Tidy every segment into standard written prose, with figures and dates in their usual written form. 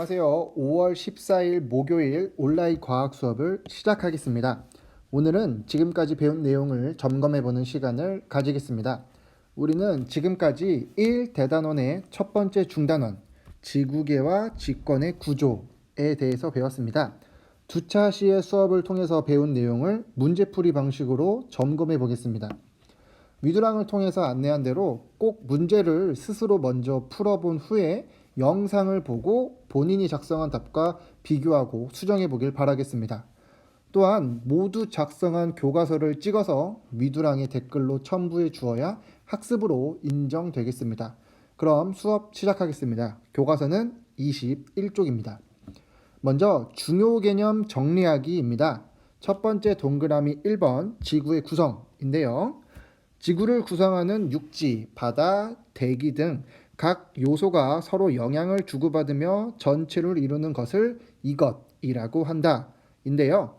안녕하세요. 5월 14일 목요일 온라인 과학 수업을 시작하겠습니다. 오늘은 지금까지 배운 내용을 점검해보는 시간을 가지겠습니다. 우리는 지금까지 1대단원의 첫 번째 중단원, 지구계와 직권의 구조에 대해서 배웠습니다. 두 차 시의 수업을 통해서 배운 내용을 문제풀이 방식으로 점검해 보겠습니다. 위두랑을 통해서 안내한 대로 꼭 문제를 스스로 먼저 풀어본 후에 영상을 보고 본인이 작성한 답과 비교하고 수정해 보길 바라겠습니다. 또한 모두 작성한 교과서를 찍어서 위두랑의 댓글로 첨부해 주어야 학습으로 인정되겠습니다. 그럼 수업 시작하겠습니다. 교과서는 21쪽입니다. 먼저 중요 개념 정리하기입니다. 첫 번째 동그라미 1번 지구의 구성인데요. 지구를 구성하는 육지, 바다, 대기 등 각 요소가 서로 영향을 주고받으며 전체를 이루는 것을 이것이라고 한다. 인데요.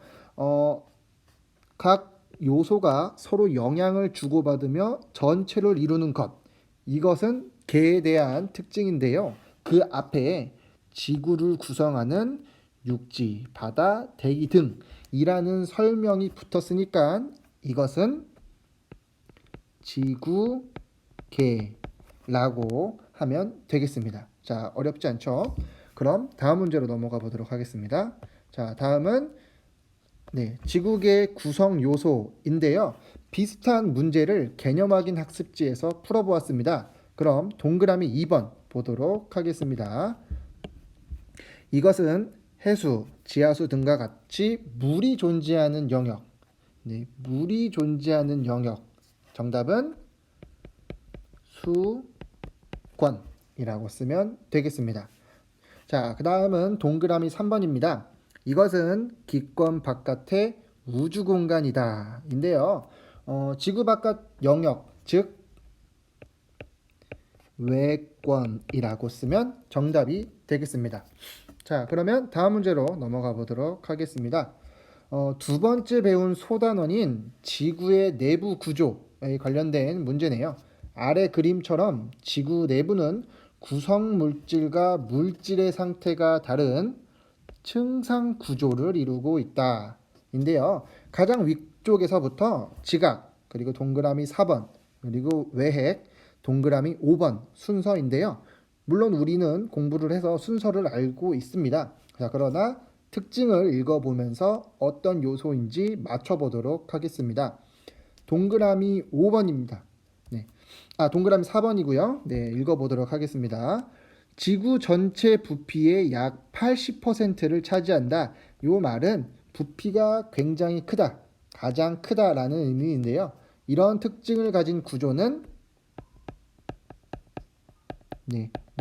각 요소가 서로 영향을 주고받으며 전체를 이루는 것. 이것은 개에 대한 특징인데요. 그 앞에 지구를 구성하는 육지, 바다, 대기 등이라는 설명이 붙었으니까 이것은 지구계라고 하면 되겠습니다. 자, 어렵지 않죠? 그럼 다음 문제로 넘어가 보도록 하겠습니다. 자, 다음은 지구계 구성 요소인데요. 비슷한 문제를 개념 확인 학습지에서 풀어보았습니다. 그럼 동그라미 2번 보도록 하겠습니다. 이것은 해수, 지하수 등과 같이 물이 존재하는 영역. 물이 존재하는 영역. 정답은 수권이라고 쓰면 되겠습니다. 자, 그 다음은 동그라미 3번입니다. 이것은 기권 바깥의 우주 공간이다. 인데요. 지구 바깥 영역, 즉 외권이라고 쓰면 정답이 되겠습니다. 자, 그러면 다음 문제로 넘어가 보도록 하겠습니다. 두 번째 배운 소단원인 지구의 내부 구조에 관련된 문제네요. 아래 그림처럼 지구 내부는 구성 물질과 물질의 상태가 다른 층상 구조를 이루고 있다. 인데요. 가장 위쪽에서부터 지각, 그리고 동그라미 4번, 그리고 외핵, 동그라미 5번 순서인데요. 물론 우리는 공부를 해서 순서를 알고 있습니다. 자, 그러나 특징을 읽어보면서 어떤 요소인지 맞춰보도록 하겠습니다. 동그라미 5번입니다. 동그라미 4번이고요. 읽어보도록 하겠습니다. 지구 전체 부피의 약 80%를 차지한다. 이 말은 부피가 굉장히 크다, 가장 크다라는 의미인데요. 이런 특징을 가진 구조는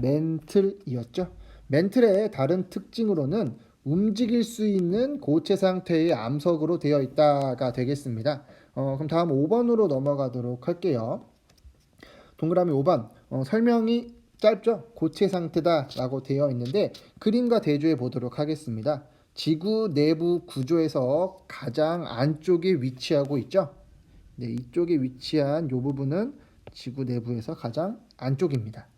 멘틀이었죠. 멘틀의 다른 특징으로는 움직일 수 있는 고체 상태의 암석으로 되어 있다가 되겠습니다. 그럼 다음 5번으로 넘어가도록 할게요. 동그라미 5번 설명이 짧죠? 고체 상태다 라고 되어 있는데 그림과 대조해 보도록 하겠습니다. 지구 내부 구조에서 가장 안쪽에 위치하고 있죠? 이쪽에 위치한 이 부분은 지구 내부에서 가장 안쪽입니다.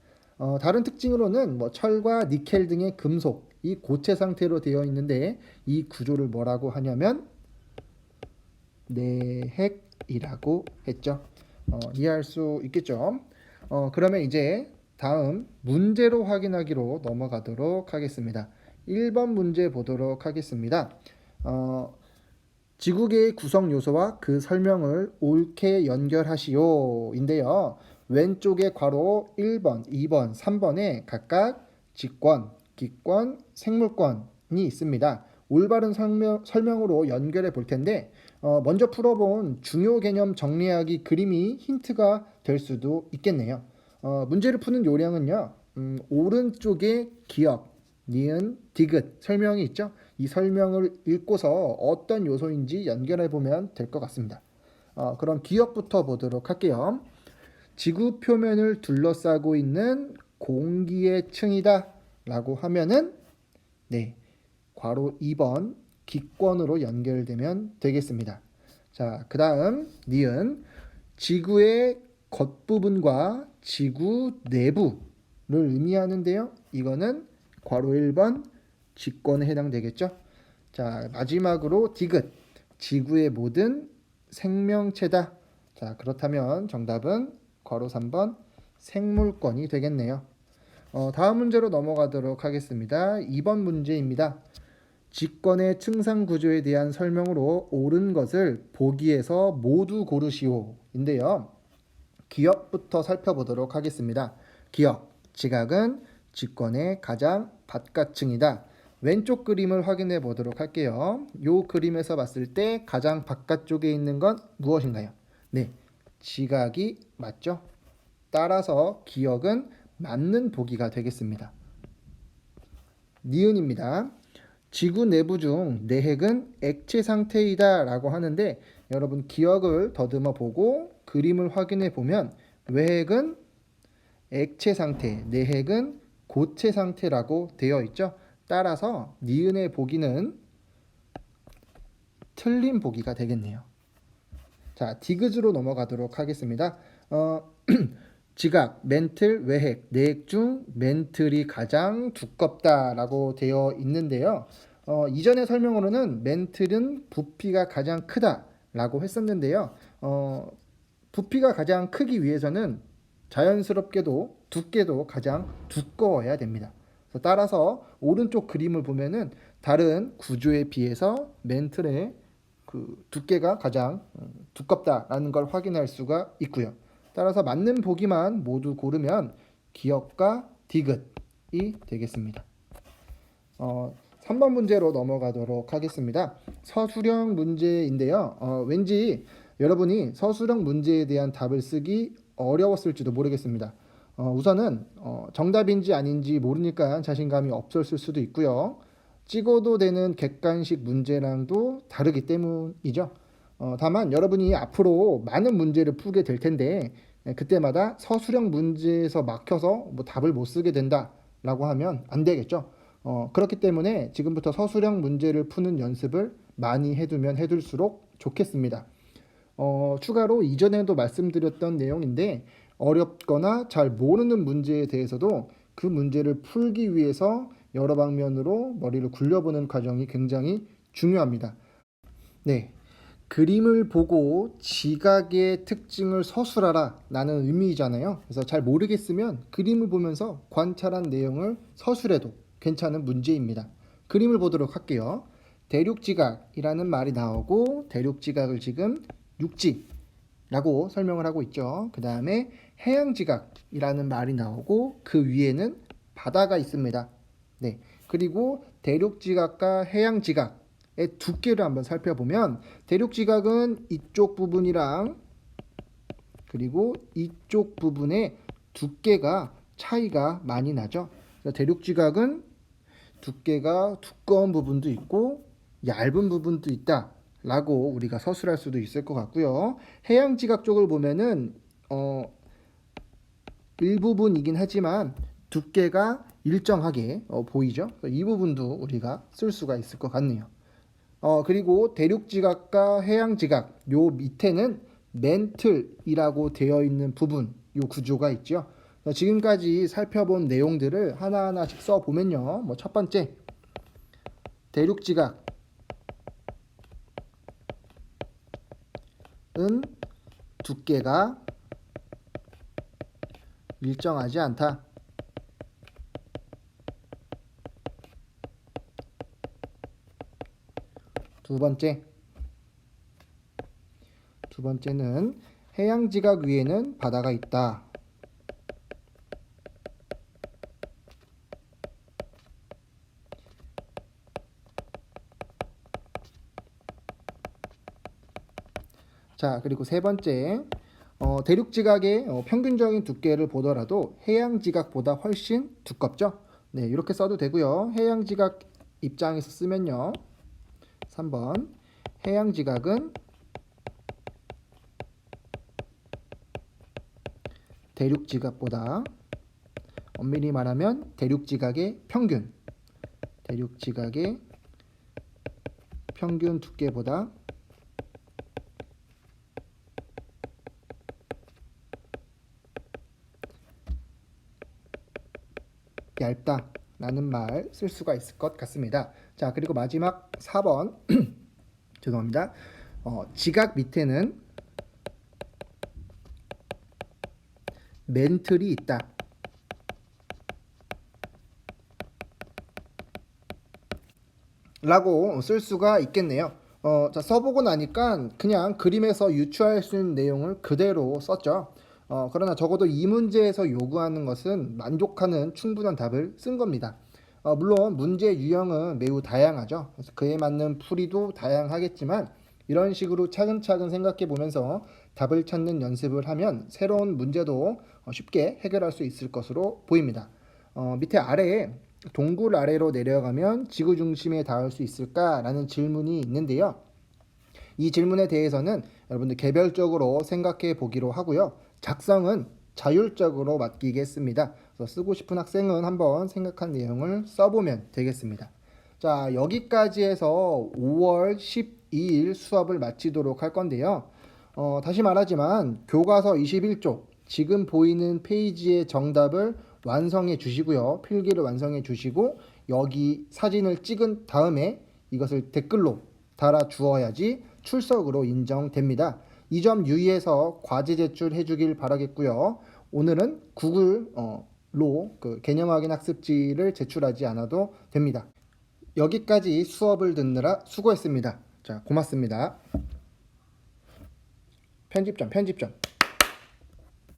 다른 특징으로는 철과 니켈 등의 금속, 이 고체 상태로 되어 있는데 이 구조를 뭐라고 하냐면 내핵이라고 했죠. 이해할 수 있겠죠? 그러면 이제 다음 문제로 확인하기로 넘어가도록 하겠습니다. 1번 문제 보도록 하겠습니다. 지구계의 구성 요소와 그 설명을 옳게 연결하시오 인데요. 왼쪽에 괄호 1번, 2번, 3번에 각각 직권, 기권, 생물권이 있습니다. 올바른 설명으로 연결해 볼 텐데 먼저 풀어본 중요 개념 정리하기 그림이 힌트가 될 수도 있겠네요. 문제를 푸는 요령은요. 오른쪽에 기억, 니은, 디귿 설명이 있죠. 이 설명을 읽고서 어떤 요소인지 연결해 보면 될 것 같습니다. 그럼 기억부터 보도록 할게요. 지구 표면을 둘러싸고 있는 공기의 층이다 라고 하면은 괄호 2번 기권으로 연결되면 되겠습니다. 자, 그 다음 니은 지구의 겉부분과 지구 내부를 의미하는데요. 이거는 괄호 1번 직권에 해당되겠죠. 자, 마지막으로 디귿. 지구의 모든 생명체다. 자, 그렇다면 정답은 괄호 3번 생물권이 되겠네요. 다음 문제로 넘어가도록 하겠습니다. 2번 문제입니다. 직권의 층상 구조에 대한 설명으로 옳은 것을 보기에서 모두 고르시오. 인데요. 기역부터 살펴보도록 하겠습니다. 기역, 지각은 직권의 가장 바깥층이다. 왼쪽 그림을 확인해 보도록 할게요. 이 그림에서 봤을 때 가장 바깥쪽에 있는 건 무엇인가요? 네, 지각이 맞죠? 따라서 기역은 맞는 보기가 되겠습니다. 니은입니다. 지구 내부 중 내핵은 액체 상태이다 라고 하는데 여러분 기억을 더듬어 보고 그림을 확인해 보면 외핵은 액체 상태, 내핵은 고체 상태라고 되어 있죠. 따라서 니은의 보기는 틀린 보기가 되겠네요. 자, 디귿으로 넘어가도록 하겠습니다. 지각, 멘틀, 외핵, 내핵 중 멘틀이 가장 두껍다라고 되어 있는데요. 이전의 설명으로는 멘틀은 부피가 가장 크다라고 했었는데요. 부피가 가장 크기 위해서는 자연스럽게도 두께도 가장 두꺼워야 됩니다. 따라서 오른쪽 그림을 보면은 다른 구조에 비해서 멘틀의 그 두께가 가장 두껍다라는 걸 확인할 수가 있고요. 따라서 맞는 보기만 모두 고르면 기역과 디귿이 되겠습니다. 3번 문제로 넘어가도록 하겠습니다. 서술형 문제인데요. 왠지 여러분이 서술형 문제에 대한 답을 쓰기 어려웠을지도 모르겠습니다. 우선은 정답인지 아닌지 모르니까 자신감이 없었을 수도 있고요. 찍어도 되는 객관식 문제랑도 다르기 때문이죠. 다만 여러분이 앞으로 많은 문제를 풀게 될 텐데 그때마다 서술형 문제에서 막혀서 뭐 답을 못 쓰게 된다라고 하면 안 되겠죠. 그렇기 때문에 지금부터 서술형 문제를 푸는 연습을 많이 해두면 해둘수록 좋겠습니다. 추가로 이전에도 말씀드렸던 내용인데 어렵거나 잘 모르는 문제에 대해서도 그 문제를 풀기 위해서 여러 방면으로 머리를 굴려보는 과정이 굉장히 중요합니다. 네, 그림을 보고 지각의 특징을 서술하라 라는 의미잖아요. 그래서 잘 모르겠으면 그림을 보면서 관찰한 내용을 서술해도 괜찮은 문제입니다. 그림을 보도록 할게요. 대륙지각이라는 말이 나오고 대륙지각을 지금 육지라고 설명을 하고 있죠. 그 다음에 해양지각이라는 말이 나오고 그 위에는 바다가 있습니다. 네, 그리고 대륙지각과 해양지각의 두께를 한번 살펴보면 대륙지각은 이쪽 부분이랑 그리고 이쪽 부분의 두께가 차이가 많이 나죠. 대륙지각은 두께가 두꺼운 부분도 있고 얇은 부분도 있다 라고 우리가 서술할 수도 있을 것 같고요. 해양지각 쪽을 보면은 일부분이긴 하지만 두께가 일정하게 보이죠. 이 부분도 우리가 쓸 수가 있을 것 같네요. 그리고 대륙지각과 해양지각 요 밑에는 멘틀이라고 되어 있는 부분 요 구조가 있죠. 지금까지 살펴본 내용들을 하나하나씩 써보면요. 첫 번째 대륙지각은 두께가 일정하지 않다. 두 번째는 해양지각 위에는 바다가 있다. 자, 그리고 세 번째, 대륙지각의 평균적인 두께를 보더라도 해양지각보다 훨씬 두껍죠. 네, 이렇게 써도 되고요. 해양지각 입장에서 쓰면요. 3번, 해양지각은 대륙지각보다 엄밀히 말하면 대륙지각의 평균 두께보다 얇다 라는 말 쓸 수가 있을 것 같습니다. 자, 그리고 마지막 4번 죄송합니다. 지각 밑에는 멘틀이 있다 라고 쓸 수가 있겠네요. 자, 써보고 나니까 그냥 그림에서 유추할 수 있는 내용을 그대로 썼죠. 그러나 적어도 이 문제에서 요구하는 것은 만족하는 충분한 답을 쓴 겁니다. 물론 문제 유형은 매우 다양하죠. 그래서 그에 맞는 풀이도 다양하겠지만 이런 식으로 차근차근 생각해 보면서 답을 찾는 연습을 하면 새로운 문제도 쉽게 해결할 수 있을 것으로 보입니다. 밑에 아래에 동굴 아래로 내려가면 지구 중심에 닿을 수 있을까라는 질문이 있는데요. 이 질문에 대해서는 여러분들 개별적으로 생각해 보기로 하고요. 작성은 자율적으로 맡기겠습니다. 그래서 쓰고 싶은 학생은 한번 생각한 내용을 써보면 되겠습니다. 자, 여기까지 해서 5월 12일 수업을 마치도록 할 건데요. 다시 말하지만 교과서 21쪽 지금 보이는 페이지의 정답을 완성해 주시고요. 필기를 완성해 주시고 여기 사진을 찍은 다음에 이것을 댓글로 달아 주어야지 출석으로 인정됩니다. 이 점 유의해서 과제 제출해 주길 바라겠고요. 오늘은 구글로 개념 확인 학습지를 제출하지 않아도 됩니다. 여기까지 수업을 듣느라 수고했습니다. 자, 고맙습니다. 편집점.